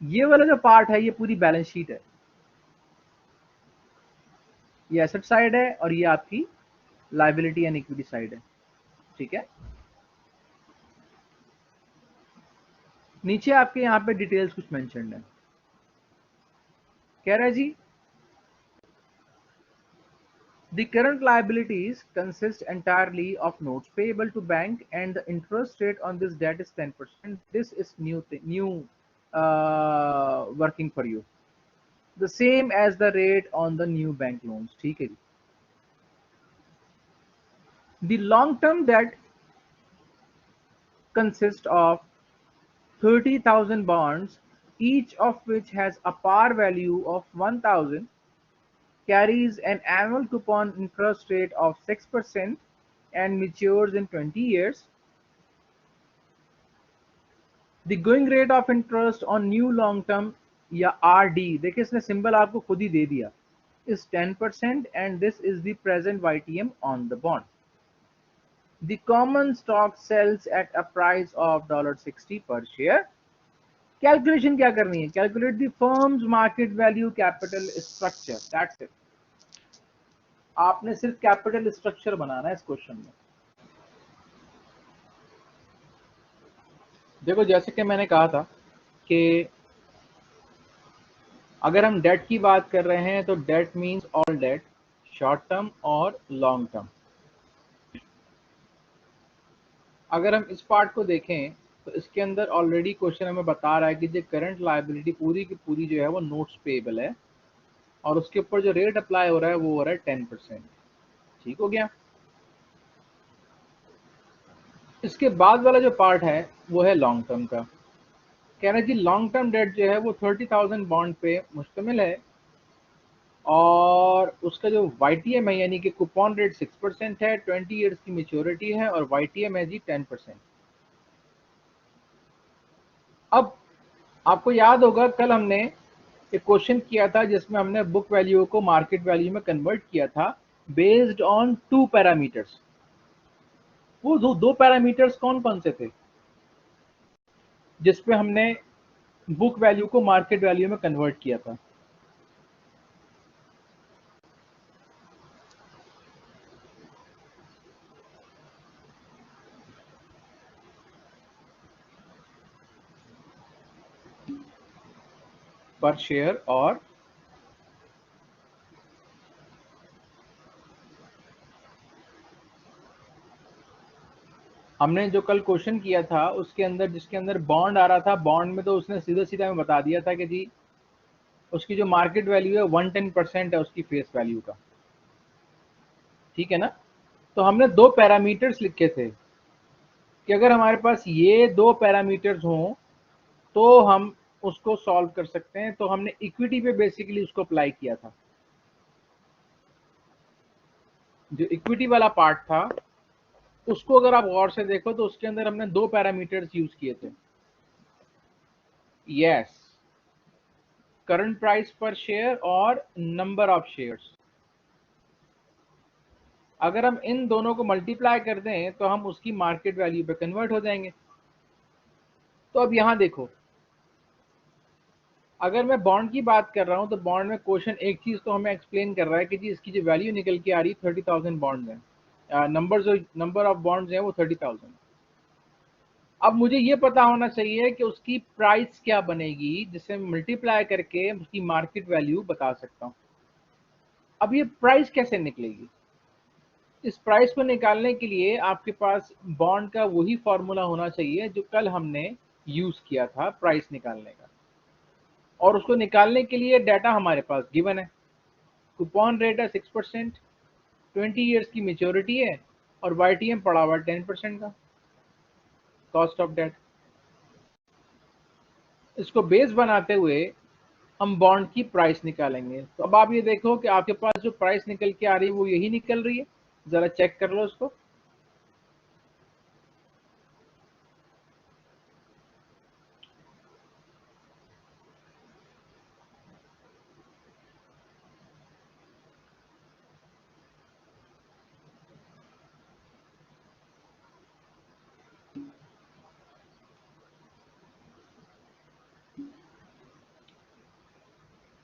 ये वाला जो पार्ट है ये पूरी बैलेंस शीट है, ये एसेट साइड है और ये आपकी लायबिलिटी एंड इक्विटी साइड है, ठीक है। नीचे आपके यहाँ पे डिटेल्स कुछ मेंशन्ड है, कह रहा है जी the current liabilities consist entirely of notes payable to bank and the interest rate on this debt is 10%. This is new working for you, the same as the rate on the new bank loans, ठीक है जी। The long term debt consists of 30,000 bonds, each of which has a par value of 1,000, carries an annual coupon interest rate of 6% and matures in 20 years. The going rate of interest on new long term या RD, देखिए इसने symbol आपको खुद ही दे दिया, is 10% and this is the present YTM on the bond. The common stock sells at a price of $60 per share. Calculation क्या करनी है, calculate the firms market value capital structure, that's it. आपने सिर्फ capital structure बनाना है इस question में। देखो जैसे कि मैंने कहा था कि अगर हम डेट की बात कर रहे हैं तो debt means all debt, short term और लॉन्ग टर्म। अगर हम इस पार्ट को देखें तो इसके अंदर ऑलरेडी क्वेश्चन हमें बता रहा है कि जो करंट लायबिलिटी पूरी की पूरी जो है वो नोट्स पेएबल है और उसके ऊपर जो रेट अप्लाई हो रहा है वो हो रहा है 10%, ठीक हो गया। इसके बाद वाला जो पार्ट है वो है लॉन्ग टर्म का। कह रहे हैं जी लॉन्ग टर्म डेट जो है वो 30,000 बॉन्ड पे मुश्तमिल है और उसका जो YTM है यानी कि कूपन रेट 6% है, 20 ईयर्स की मेच्योरिटी है और YTM है जी 10%। अब आपको याद होगा कल हमने एक क्वेश्चन किया था जिसमें हमने बुक वैल्यू को मार्केट वैल्यू में कन्वर्ट किया था बेस्ड ऑन 2 पैरामीटर्स। वो दो पैरामीटर्स कौन कौन से थे जिसपे हमने बुक वैल्यू को मार्केट वैल्यू में कन्वर्ट किया था? पर शेयर और हमने जो कल क्वेश्चन किया था उसके अंदर जिसके अंदर बॉन्ड आ रहा था, बॉन्ड में तो उसने सीधा सीधा हमें बता दिया था कि जी उसकी जो मार्केट वैल्यू है 110% है उसकी फेस वैल्यू का, ठीक है ना। तो हमने दो पैरामीटर्स लिखे थे कि अगर हमारे पास ये दो पैरामीटर्स हों तो हम उसको सॉल्व कर सकते हैं। तो हमने इक्विटी पे बेसिकली उसको अप्लाई किया था। जो इक्विटी वाला पार्ट था उसको अगर आप गौर से देखो तो उसके अंदर हमने दो पैरामीटर्स यूज किए थे। यस, करंट प्राइस पर शेयर और नंबर ऑफ शेयर्स। अगर हम इन दोनों को मल्टीप्लाई कर दें तो हम उसकी मार्केट वैल्यू पे कन्वर्ट हो जाएंगे। तो अब यहां देखो, अगर मैं बॉन्ड की बात कर रहा हूं तो बॉन्ड में क्वेश्चन एक चीज तो हमें एक्सप्लेन कर रहा है कि जी इसकी जो वैल्यू निकल के आ रही है 30,000 बॉन्ड है, नंबर ऑफ बॉन्ड्स हैं वो 30,000। अब मुझे ये पता होना चाहिए कि उसकी प्राइस क्या बनेगी जिसे मल्टीप्लाई करके उसकी मार्केट वैल्यू बता सकता हूं। अब ये प्राइस कैसे निकलेगी? इस प्राइस को निकालने के लिए आपके पास बॉन्ड का वही फॉर्मूला होना चाहिए जो कल हमने यूज किया था प्राइस निकालने का। और उसको निकालने के लिए डाटा हमारे पास गिवन है, कूपन रेट है 6%, 20 ईयर्स की मेच्योरिटी है और YTM पड़ा हुआ है 10% का, कॉस्ट ऑफ डेट। इसको बेस बनाते हुए हम बॉन्ड की प्राइस निकालेंगे। तो अब आप ये देखो कि आपके पास जो प्राइस निकल के आ रही है वो यही निकल रही है, जरा चेक कर लो उसको।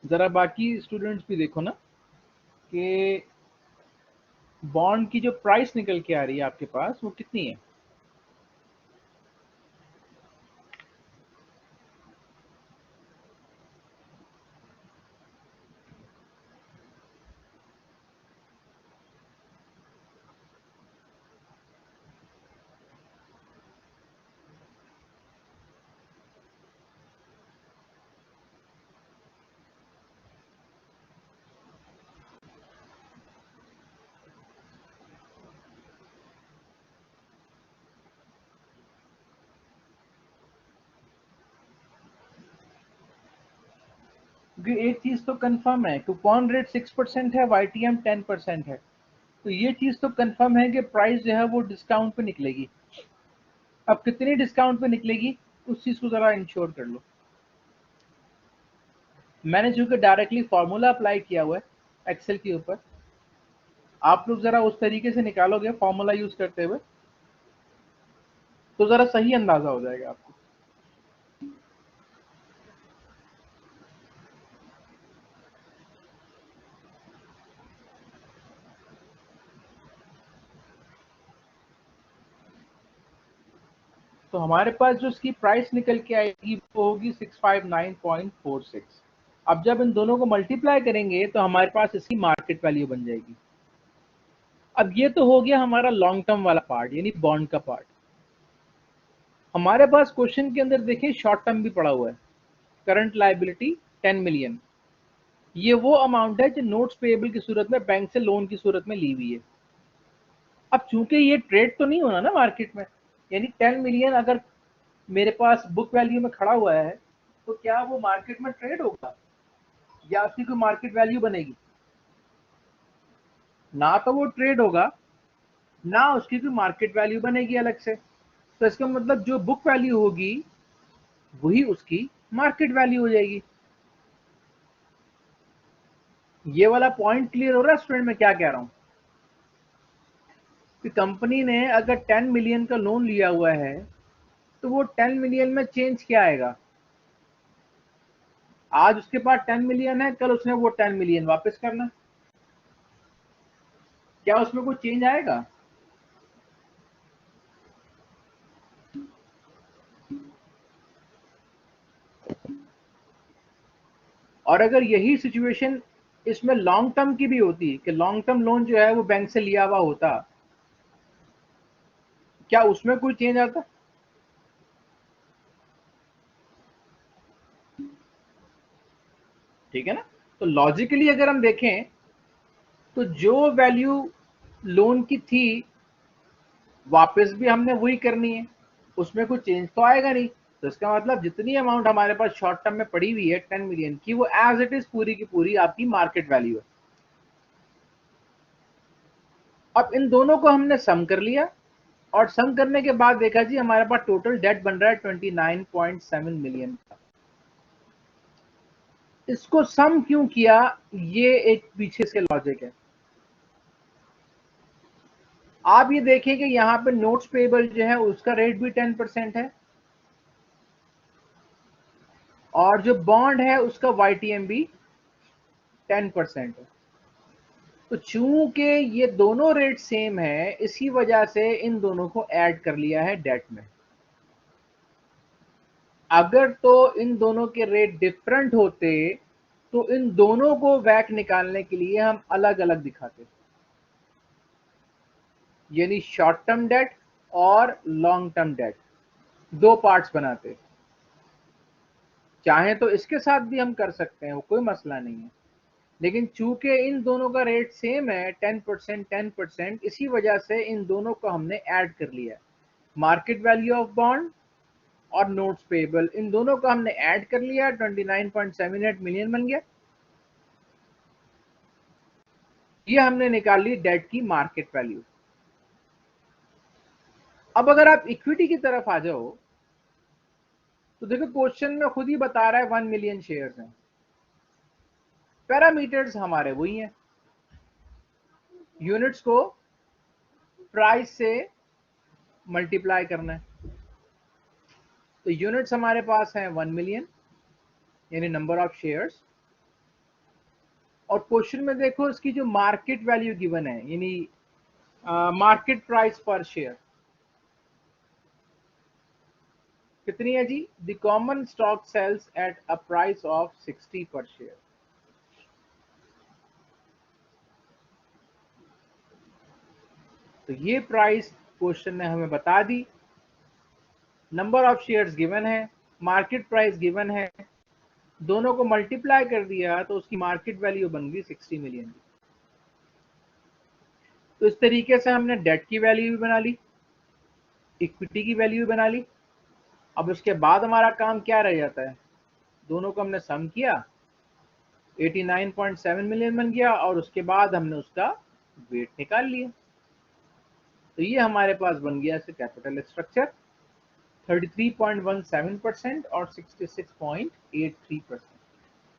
जरा बाकी स्टूडेंट्स भी देखो ना कि बॉन्ड की जो प्राइस निकल के आ रही है आपके पास वो कितनी है। क्योंकि एक चीज तो कंफर्म है, कूपन रेट 6% है, YTM 10% है, तो ये चीज तो कंफर्म है कि प्राइस जो है वो डिस्काउंट पे निकलेगी। अब कितनी डिस्काउंट पे निकलेगी उस चीज को जरा इंश्योर कर लो। मैंने चूंकि डायरेक्टली फॉर्मूला अप्लाई किया हुआ है एक्सेल के ऊपर, आप लोग जरा उस तरीके से निकालोगे फॉर्मूला यूज करते हुए तो जरा सही अंदाजा हो जाएगा आपको। तो हमारे पास जो इसकी प्राइस निकल के आएगी वो होगी 659.46। अब जब इन दोनों को मल्टीप्लाई करेंगे तो हमारे पास इसकी मार्केट वैल्यू बन जाएगी। अब ये तो हो गया हमारा लॉन्ग टर्म वाला पार्ट, यानी बॉन्ड का पार्ट। हमारे पास क्वेश्चन के अंदर देखिए शॉर्ट टर्म भी पड़ा हुआ है, करंट लायबिलिटी 10 मिलियन। ये वो अमाउंट है जो नोट्स पेएबल की सूरत में बैंक से लोन की सूरत में ली हुई है। अब चूंकि ये ट्रेड तो नहीं होना ना मार्केट में, यानी 10 मिलियन अगर मेरे पास बुक वैल्यू में खड़ा हुआ है तो क्या वो मार्केट में ट्रेड होगा या उसकी कोई मार्केट वैल्यू बनेगी? ना तो वो ट्रेड होगा, ना उसकी कोई मार्केट वैल्यू बनेगी अलग से। तो इसका मतलब जो बुक वैल्यू होगी वही उसकी मार्केट वैल्यू हो जाएगी। ये वाला पॉइंट क्लियर हो रहा है स्टूडेंट, मैं क्या कह रहा हूं कि कंपनी ने अगर 10 मिलियन का लोन लिया हुआ है तो वो 10 मिलियन में चेंज क्या आएगा? आज उसके पास 10 मिलियन है, कल उसने वो 10 मिलियन वापस करना, क्या उसमें कोई चेंज आएगा? और अगर यही सिचुएशन इसमें लॉन्ग टर्म की भी होती कि लॉन्ग टर्म लोन जो है वो बैंक से लिया हुआ होता, क्या उसमें कोई चेंज आता? ठीक है ना। तो लॉजिकली अगर हम देखें तो जो वैल्यू लोन की थी वापस भी हमने वही करनी है, उसमें कोई चेंज तो आएगा नहीं। तो इसका मतलब जितनी अमाउंट हमारे पास शॉर्ट टर्म में पड़ी हुई है 10 मिलियन की, वो एज इट इज पूरी की पूरी आपकी मार्केट वैल्यू है। अब इन दोनों को हमने सम कर लिया और सम करने के बाद देखा जी हमारे पास टोटल डेट बन रहा है 29.7 मिलियन का। इसको सम क्यों किया, ये एक पीछे से लॉजिक है। आप ये देखें कि यहाँ पे नोट्स पेबल जो है उसका रेट भी 10% है और जो बॉन्ड है उसका YTM भी 10% है। तो चूंकि ये दोनों रेट सेम है इसी वजह से इन दोनों को ऐड कर लिया है डेट में। अगर तो इन दोनों के रेट डिफरेंट होते तो इन दोनों को वैक निकालने के लिए हम अलग अलग दिखाते, यानी शॉर्ट टर्म डेट और लॉन्ग टर्म डेट दो पार्ट्स बनाते। चाहे तो इसके साथ भी हम कर सकते हैं, वो कोई मसला नहीं है, लेकिन चूंकि इन दोनों का रेट सेम है 10% 10%, इसी वजह से इन दोनों को हमने ऐड कर लिया। मार्केट वैल्यू ऑफ बॉन्ड और नोट्स पेबल इन दोनों को हमने ऐड कर लिया, 29.78 मिलियन बन गया। ये हमने निकाल ली डेट की मार्केट वैल्यू। अब अगर आप इक्विटी की तरफ आ जाओ तो देखो क्वेश्चन में खुद ही बता रहा है 1 मिलियन शेयर्स हैं, पैरामीटर्स हमारे वही हैं, यूनिट्स को प्राइस से मल्टीप्लाई करना है। तो यूनिट्स हमारे पास हैं 1 मिलियन यानी नंबर ऑफ शेयर्स, और क्वेश्चन में देखो इसकी जो मार्केट वैल्यू गिवन है, यानी मार्केट प्राइस पर शेयर कितनी है जी? The common stock sells at a price of 60 per share. तो ये प्राइस क्वेश्चन ने हमें बता दी, नंबर ऑफ शेयर्स गिवन है, मार्केट प्राइस गिवन है, दोनों को मल्टीप्लाई कर दिया तो उसकी मार्केट वैल्यू बन गई 60 मिलियन की। तो इस तरीके से हमने डेट की वैल्यू भी बना ली, इक्विटी की वैल्यू भी बना ली। अब उसके बाद हमारा काम क्या रह जाता है? दोनों को हमने सम किया, 89.7 मिलियन बन गया, और उसके बाद हमने उसका वेट निकाल लिया। तो ये हमारे पास बन गया इसका कैपिटल स्ट्रक्चर, 33.17% और 66.83%।